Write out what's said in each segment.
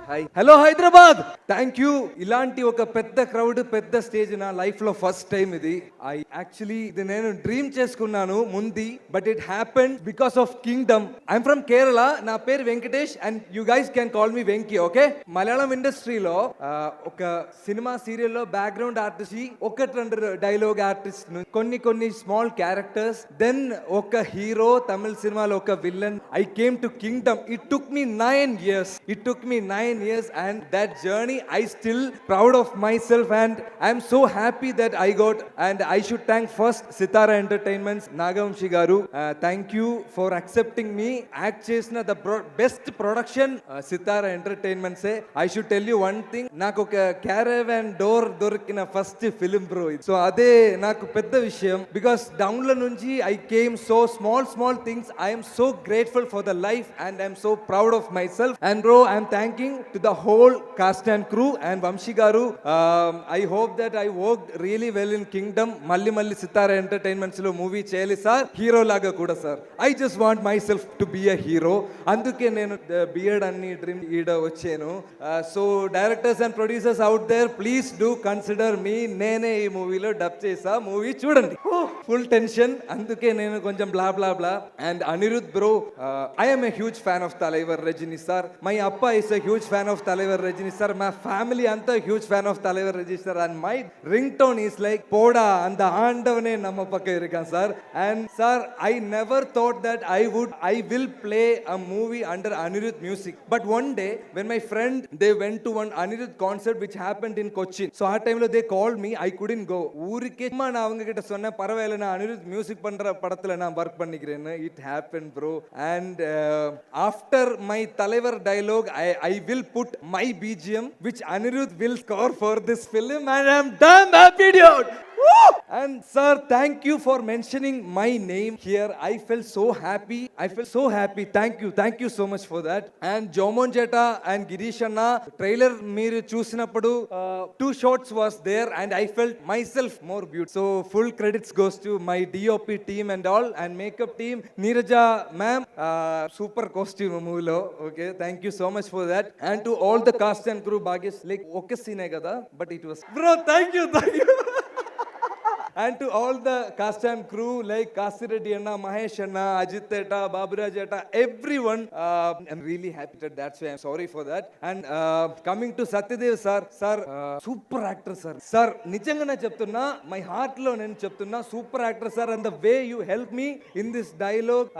Hi hello Hyderabad. Thank you. ఇలాంటి ఒక పెద్ద క్రౌడ్, పెద్ద స్టేజ్ నా లైఫ్ లో ఫస్ట్ టైం ఇది. ఇది నేను డ్రీమ్ చేసుకున్నాను ముందు, but it happened because of Kingdom. I'm from Kerala. నా పేరు Venkatesh and you guys can call me Venky. Okay, Malayalam ఇండస్ట్రీలో ఒక సినిమా సీరియల్లో బ్యాక్గ్రౌండ్ ఆర్టిస్ట్, ఒకటి రెండు డైలాగ్ ఆర్టిస్ట్, కొన్ని స్మాల్ క్యారెక్టర్స్, దెన్ ఒక హీరో, తమిళ సినిమాలో ఒక villain. I came to Kingdom. It took me 9 years. It took me 9 years, and that journey I still proud of myself, and I am so happy that I got. And I should thank first Sitara Entertainments, Nagamshi garu. Thank you for accepting me. Act chesina the best production Sitara Entertainments. I should tell you one thing, నాకు ఒక caravan door దొరికిన first film bro. So అదే నాకు పెద్ద విషయం, because down లో నుంచి I came so small things. I am so grateful for the life, and I am so proud of myself. And bro, I am thanking to the whole cast and crew and Vamshi garu. I hope that I worked really well in Kingdom. Malli Sitara Entertainments lo movie cheyali sir, hero laga kuda sir. I just want myself to be a hero. Anduke nenu beard anni dream ida vachenu. So directors and producers out there, please do consider me. Nene ee movie lo dub chesa, movie chudandi. Full tension, anduke nenu konjam blah blah blah. And Anirudh bro, I am a huge fan of Talaivar Rajini sir. My appa is a huge fan of Talaivar Rajini sir. My family anta huge fan of Talaivar Rajini sir. And my ringtone is like poda and the andavane namma pakka irukan sir. And sir, I never thought that I will play a movie under Anirudh music. But one day when my friend, they went to one Anirudh concert which happened in Cochin. So at time lo they called me, I couldn't go. Urike ma na avanga kitta sonna paravela na Anirudh music pandra padathula na work pannikiren. It happened bro. And after my Talaivar dialogue, I will put my BGM which Anirudh will score for this film, and I am damn happy dude. Woo! And sir, thank you for mentioning my name here. I felt so happy. Thank you so much for that. And Jomon Jeta and Girish Anna trailer meer chusinappudu 2 shots was there, and I felt myself more beautiful. So full credits goes to my DOP team and all, and makeup team, Neeraja ma'am, super costume movie lo. Okay, thank you so much for that. And to all the cast and crew, Bhagesh, like okay scene hai kada, but it was bro, thank you. And to all the cast and crew like Kasireddy Anna, Mahesh Anna, Ajit Etta, Baburaj Etta, everyone, I'm really happy that that's why I'm sorry for that. And coming to Satyadev sir, super actor sir. Sir, nijangana cheptunna, my heart lo nenu cheptunna, super actor sir. And the way you help me in this dialogue,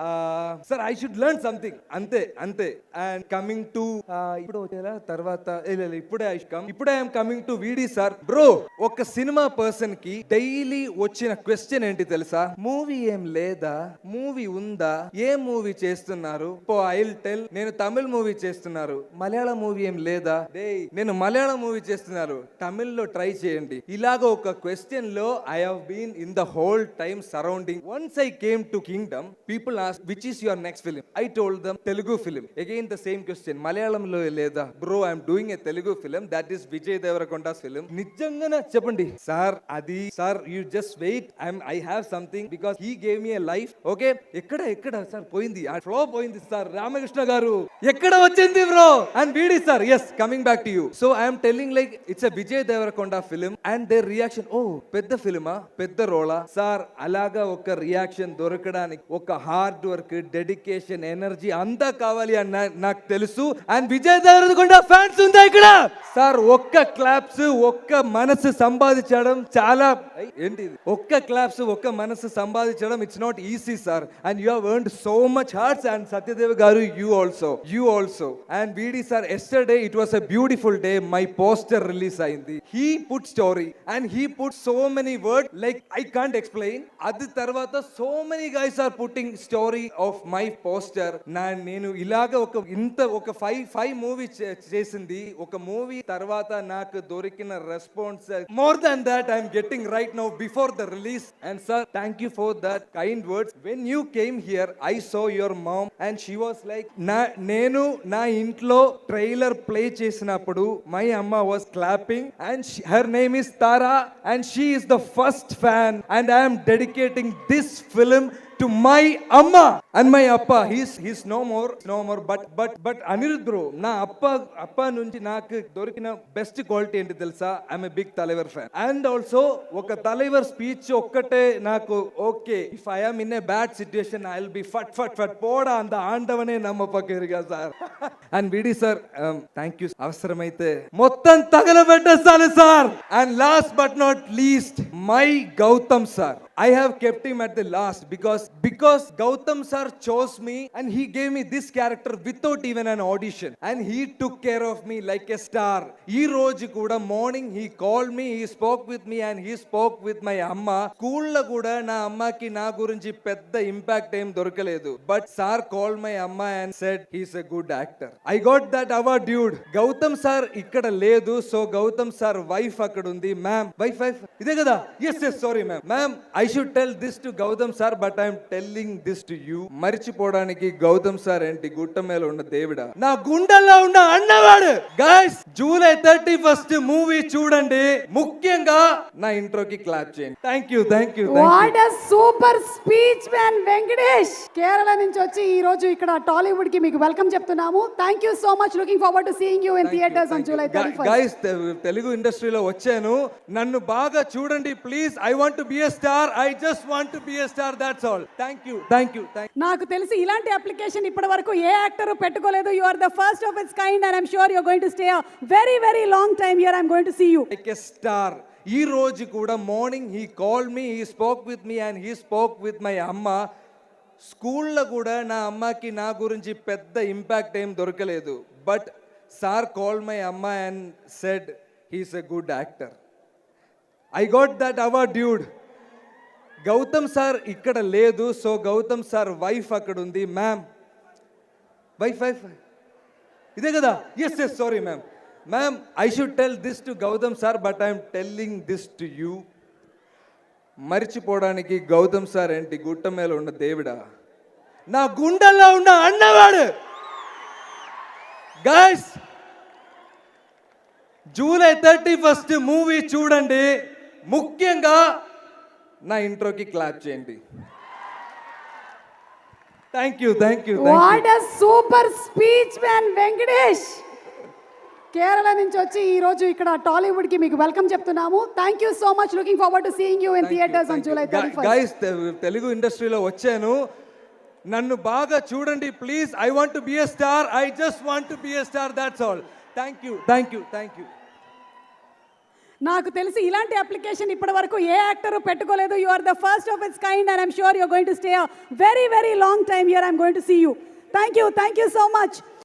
sir, I should learn something. Ante. And coming to ippudu ochera tarvata ippude I am coming to VD sir. Bro, oka cinema person ki daily వచ్చిన question ఏంటి తెలుసా? Movie ఏం లేదా, movie ఉందా, ఏ movie చేస్తున్నారు? I will tell, నేను తమిళ movie చేస్తున్నారు, Malayalam movie ఏం లేదా? నేను మలయాళం మూవీ చేస్తున్నారు, తమిళ్లో ట్రై చేయండి. ఇలాగ ఒక క్వశ్చన్ లో I have been in the whole time surrounding. Once I came to Kingdom, people ask which is your next film. I told them Telugu film. Again the same question, మలయాళంలో లేదా? Bro, I'm doing a Telugu film, that is Vijay Devarakonda's film. నిజంగానే చెప్పండి sir, అది sir you just wait, I have something because he gave me a life. Okay, ekkada sir poindi, ఆ flow పోయింది sir. Ramakrishna గారు ఎక్కడ వచ్చింది bro? And VD sir, yes, coming back to you. So I am telling like it's a Vijay Devarakonda film, and their reaction, oh పెద్ద ఫిల్మా, పెద్ద రోలా sir? అలాగా ఒక reaction దొరకడానికి ఒక హార్డ్ వర్క్, డెడికేషన్, ఎనర్జీ అంతా కావాలి అని నాకు తెలుసు. అండ్ విజయ్ దేవరకొండ ఫ్యాన్స్ ఉందా ఇక్కడ సార్? ఒక్క క్లాప్స్, ఒక్క మనసు సంపాదించడం చాలా ఏంటి, ఒక్క క్లాప్స్, ఒక్క మనసు సంపాదించడం, it's not easy sir. And you have earned so much hearts. And Satyadev గారు, you also. And VD sir, yesterday it was a beautiful day. My poster release అయింది. He put story and he put so many words like I can't explain. అది తర్వాత so many guys are putting story of my poster. నేను ఇలాగ ఒక 5 movie చేసింది. ఒక movie తర్వాత నాకు దొరికిన response, more than that I am getting right now before the release. And sir, thank you for that kind words. When you came here, I saw your mom and she was like, నేను నా ఇంట్లో trailer play చేసినప్పుడు my amma was clapping, and her name is Tara, and she is the first fan, and I am dedicating this film to my amma and my appa. He's no more. But Anirudh bro, నా అప్ప నుంచి నాకు దొరికిన best quality ఏంటి తెలుసా? I'm a big Thalaivar fan. And also ఒక Thalaivar speech ఒక్కటే నాకు okay, if I am in a bad situation I will be ఫట్ పోడా అంత ఆండవనే నమ్మపకేరుగా సార్. అండ్ విడి సార్ థ్యాంక్ యూ. అవసరమైతే మొత్తం తగలబెట్టేస్తాను sir. And last but not least my Gautam sir. I have kept him at the last because Gautam sir chose me and he gave me this character without even an audition and he took care of me like a star. Ee roju kuda morning he called me, he spoke with me and he spoke with my amma. School la kuda na amma ki na gurinchi pedda impact em dorkaledu, but sir called my amma and said he's a good actor. I got that award dude. Gautam sir ikkada ledu, so Gautam sir wife akkada undi. Ma'am wife ide kada? Yes sorry ma'am I should tell this to Gautam sir, but I am telling this to you. మరిచిపోవడానికి Gautam sir ఏంటి గుట్ట మీద ఉన్న దేవుడా, నా గుండెల్లో ఉన్న అన్నవాడు. గైస్ జూలై 31st మూవీ చూడండి, ముఖ్యంగా నా ఇంట్రోకి క్లాప్ చేయండి. Thank you. What a super speech man Venkatesh. Kerala నుంచి వచ్చి ఈ రోజు ఇక్కడ టాలీవుడ్ కి మీకు వెల్కమ్ చెప్తున్నాము. Thank you so much. Looking forward to seeing you in theatres on July 31st. Guys Telugu ఇండస్ట్రీలో వచ్చాను, నన్ను బాగా చూడండి please. I want to be a star. I just want to be a star, that's all. Thank you. నాకు తెలిసి ఇలాంటి application ఇప్పటి వరకు ఏ యాక్టర్ పెట్టుకోలేదు. You are the first of its kind and I'm sure you're going to stay a very long time here. I'm going to see you like a star. ఈ రోజు కూడా morning he called me, he spoke with me and he spoke with my amma. స్కూల్లో కూడా నా అమ్మకి నా గురించి పెద్ద ఇంపాక్ట్ ఏం దొరకలేదు, but sir called my amma and said he's a good actor. I got that award dude. Gautam sir ఇక్కడ లేదు, సో గౌతమ్ సార్ వైఫ్ అక్కడ ఉంది. మ్యామ్ వైఫ్ ఇదే కదా? Yes sorry ma'am I should tell this to Gautam sir, but I'm telling this to you. మరిచిపోవడానికి Gautam sir ఏంటి గుట్ట మీద ఉన్న దేవుడా, నా గుండెల్లో ఉన్న అన్నవాడు. గైస్ జూలై 31st మూవీ చూడండి, ముఖ్యంగా నా ఇంట్రోకి క్లాప్ చేయండి. Thank you. What a super speech man Venkatesh. Kerala నుంచి వచ్చి ఈ రోజు ఇక్కడ టాలీవుడ్ కి మీకు వెల్కమ్ చెప్తున్నాము. Thank you so much. Looking forward to seeing you in theatres on July 31st. Guys Telugu ఇండస్ట్రీలో వచ్చాను, నన్ను బాగా చూడండి please. I want to be a star. I just want to be a star, that's all. Thank you. నాకు తెలిసి ఇలాంటి application ఇప్పటి వరకు ఏ యాక్టర్ పెట్టుకోలేదు. You are the first of its kind and I'm sure you're going to stay a very long time here. I'm going to see you. Thank you so much.